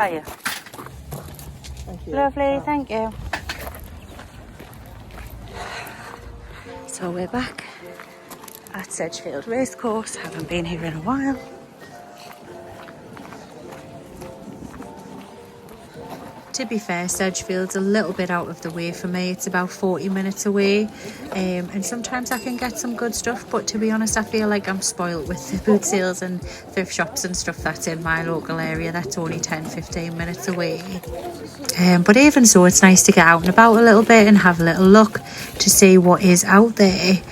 Hiya. Thank you. Lovely, thank you. So we're back at Sedgefield Racecourse. Haven't been here in a while. To be fair, Sedgefield's a little bit out of the way for me. It's about 40 minutes away, and sometimes I can get some good stuff, but to be honest, I feel like I'm spoilt with the boot sales and thrift shops and stuff that's in my local area that's only 10-15 minutes away. But even so, it's nice to get out and about a little bit and have a little look to see what is out there.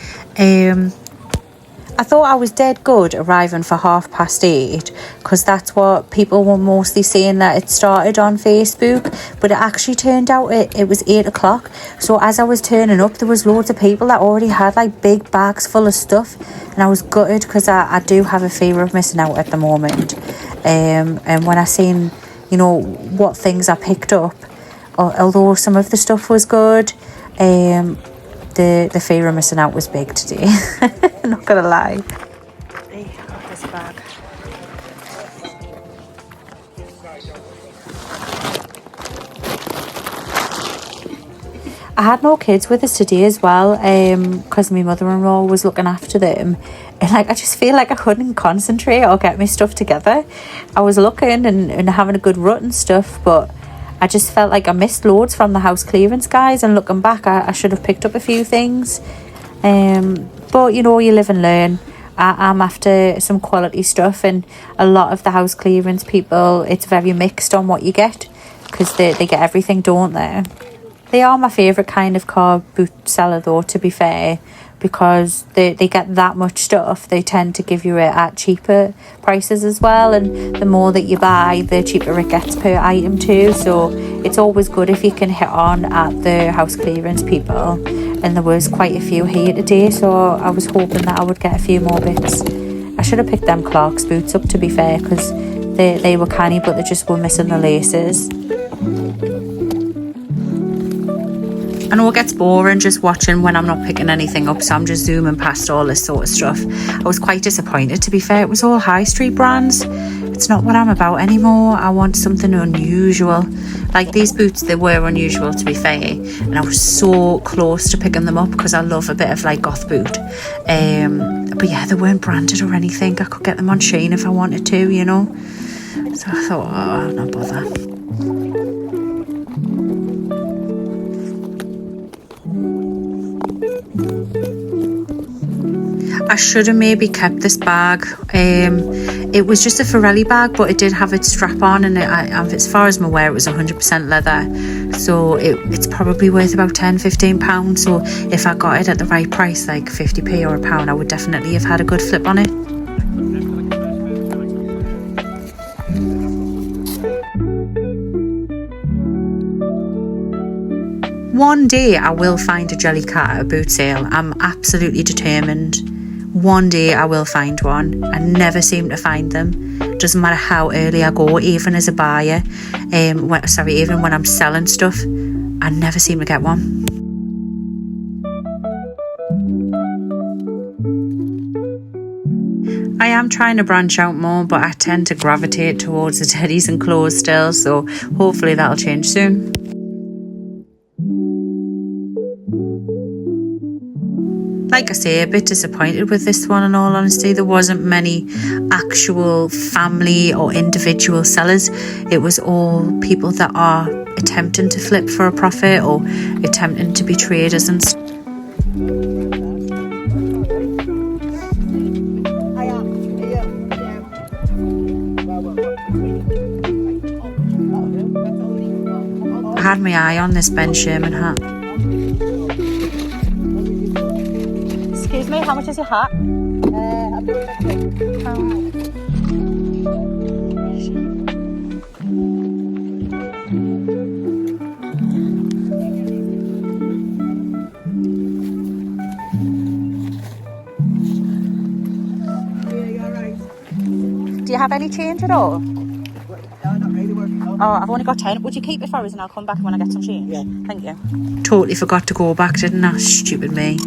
I thought I was dead good arriving for 8:30 because that's what people were mostly saying that it started on Facebook, but it actually turned out it was 8 o'clock. So as I was turning up, there was loads of people that already had like big bags full of stuff, and I was gutted because I do have a fear of missing out at the moment. And when I seen, you know, what things I picked up, although some of the stuff was good, the fear of missing out was big today. Not gonna lie. Hey, got this bag. I had no kids with us today as well, because my mother-in-law was looking after them, and like I just feel like I couldn't concentrate or get my stuff together. I was looking and having a good rut and stuff, but I just felt like I missed loads from the house clearance guys, and looking back I should have picked up a few things. But you know, you live and learn. I'm after some quality stuff, and a lot of the house clearance people, it's very mixed on what you get, because they get everything, don't they? They are my favourite kind of car boot seller though, to be fair, because they get that much stuff. They tend to give you it at cheaper prices as well, and the more that you buy, the cheaper it gets per item too. So it's always good if you can hit on at the house clearance people, and there was quite a few here today, so I was hoping that I would get a few more bits. I should have picked them Clark's boots up, to be fair, because they were canny, but they just were missing the laces. I know it gets boring just watching when I'm not picking anything up, so I'm just zooming past all this sort of stuff. I was quite disappointed, to be fair. It was all high street brands. It's not what I'm about anymore. I want something unusual. Like these boots, they were unusual, to be fair, and I was so close to picking them up because I love a bit of like goth boot. But yeah, they weren't branded or anything. I could get them on Shein if I wanted to, you know. So I thought, oh, I'll not bother. I should have maybe kept this bag. It was just a Ferrelli bag, but it did have its strap on, and as far as I'm aware, it was 100% leather, so it's probably worth about £10-15. So if I got it at the right price, like 50p or £1, I would definitely have had a good flip on it. One day I will find a Jellycat at a boot sale. I'm absolutely determined. One day I will find one. I never seem to find them. Doesn't matter how early I go, even as a buyer. Even when I'm selling stuff, I never seem to get one. I am trying to branch out more, but I tend to gravitate towards the teddies and clothes still, so hopefully that'll change soon. Like I say, a bit disappointed with this one, in all honesty. There wasn't many actual family or individual sellers. It was all people that are attempting to flip for a profit or attempting to be traders and stuff. I had my eye on this Ben Sherman hat. Excuse me, how much is your hat? Do you have any change at all? Oh, I've only got 10. Would you keep it for us and I'll come back when I get some change? Yeah. Thank you. Totally forgot to go back, didn't I? Stupid me.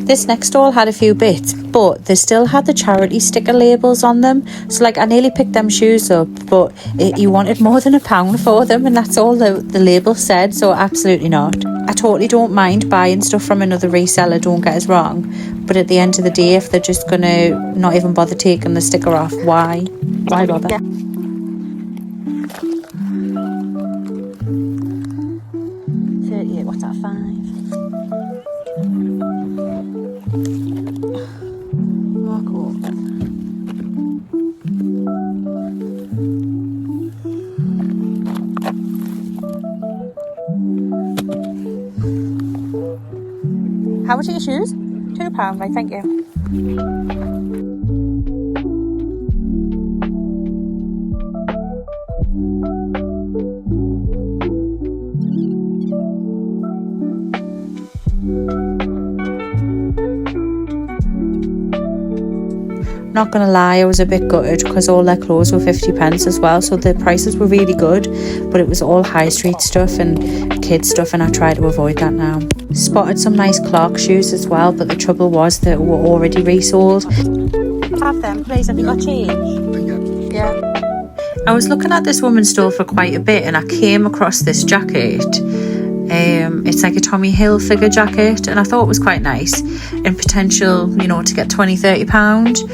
This next stall had a few bits, but they still had the charity sticker labels on them. So like I nearly picked them shoes up, but he wanted more than £1 for them, and that's all the label said, so absolutely not. I totally don't mind buying stuff from another reseller, don't get us wrong, but at the end of the day, if they're just gonna not even bother taking the sticker off, why bother? Yeah. 38, what's that, 5? Mark up. How much are your shoes? £2, right, thank you. Not gonna lie, I was a bit gutted because all their clothes were 50p as well, so the prices were really good, but it was all high street stuff and kids stuff, and I try to avoid that now. Spotted some nice Clark shoes as well, but the trouble was that were already resold. Have them, please. Have you got change? Yeah. I was looking at this woman's stall for quite a bit, and I came across this jacket. It's like a Tommy Hilfiger jacket, and I thought it was quite nice and potential, to get £20-30.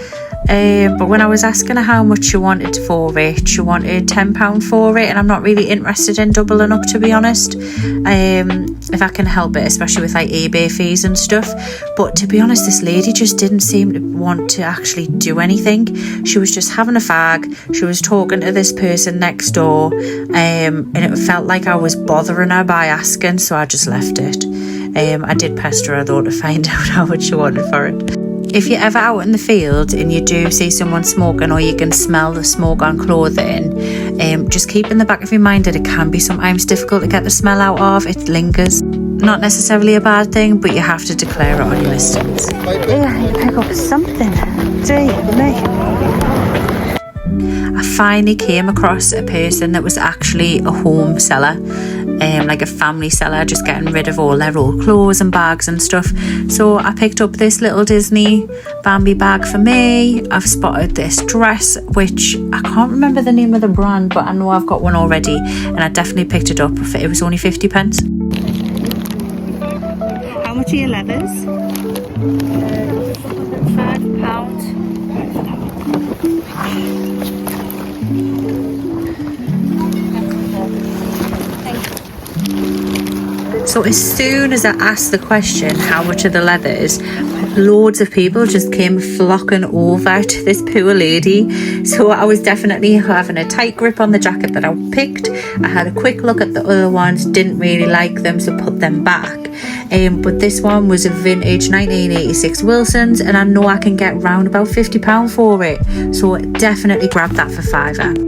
But when I was asking her how much she wanted for it, she wanted £10 for it, and I'm not really interested in doubling up, to be honest, if I can help it, especially with like eBay fees and stuff. But to be honest, this lady just didn't seem to want to actually do anything. She was just having a fag. She was talking to this person next door, and it felt like I was bothering her by asking, so I just left it. I did pester her though to find out how much she wanted for it. If you're ever out in the field and you do see someone smoking, or you can smell the smoke on clothing, just keep in the back of your mind that it can be sometimes difficult to get the smell out of. It lingers. Not necessarily a bad thing, but you have to declare it on your listings. Yeah, you pick up something. Dear me. I finally came across a person that was actually a home seller, like a family seller, just getting rid of all their old clothes and bags and stuff. So I picked up this little Disney Bambi bag for me. I've spotted this dress, which I can't remember the name of the brand, but I know I've got one already, and I definitely picked it up. It was only 50p. How much are your leathers? £5. So as soon as I asked the question, how much are the leathers, loads of people just came flocking over to this poor lady. So I was definitely having a tight grip on the jacket that I picked. I had a quick look at the other ones, didn't really like them, so put them back. But this one was a vintage 1986 Wilson's, and I know I can get round about £50 for it. So definitely grab that for £5.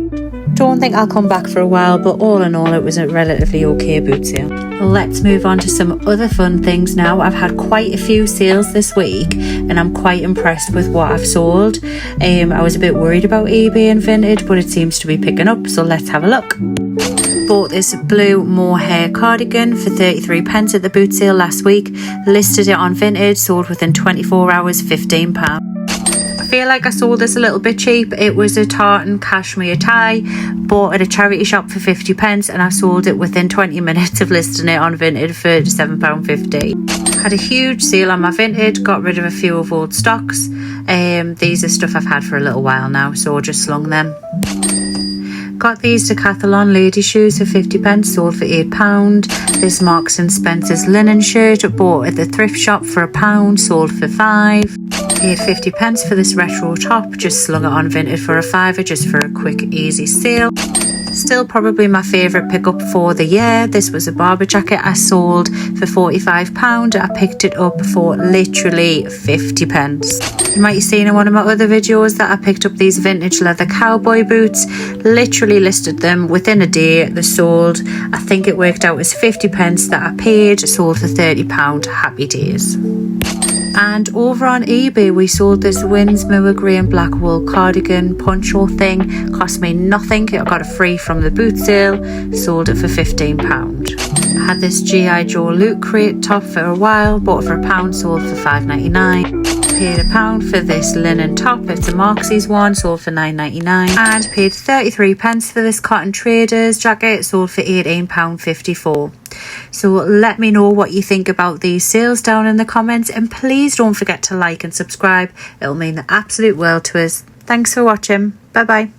Don't think I'll come back for a while, but all in all, it was a relatively okay boot sale. Let's move on to some other fun things now. I've had quite a few sales this week, and I'm quite impressed with what I've sold. I was a bit worried about eBay and Vinted, but it seems to be picking up, so let's have a look. Bought this blue mohair cardigan for 33p at the boot sale last week. Listed it on Vinted, sold within 24 hours, £15. I feel like I sold this a little bit cheap. It was a tartan cashmere tie, bought at a charity shop for 50p, and I sold it within 20 minutes of listing it on Vinted for £7.50. Had a huge sale on my Vinted, got rid of a few of old stocks. These are stuff I've had for a little while now, so I just slung them. Got these Decathlon lady shoes for 50p, sold for £8. This Marks & Spencer's linen shirt, bought at the thrift shop for £1, sold for £5. Paid 50p for this retro top, just slung it on Vinted for £5 just for a quick easy sale. Still probably my favourite pickup for the year. This was a Barber jacket I sold for £45. I picked it up for literally 50p. You might have seen in one of my other videos that I picked up these vintage leather cowboy boots. Literally listed them within a day. They sold. I think it worked out as 50p that I paid. Sold for £30. Happy days. And over on eBay, we sold this Winsmower grey and black wool cardigan poncho thing. Cost me nothing. I got it free from the boot sale. Sold it for £15. I had this G.I. Joe Loot crate top for a while. Bought it for £1. Sold for £5.99. Paid £1 for this linen top. It's a Marxies one. Sold for £9.99. And paid 33p for this cotton traders jacket. Sold for £18.54. So let me know what you think about these sales down in the comments, and please don't forget to like and subscribe. It'll mean the absolute world to us. Thanks for watching. Bye bye.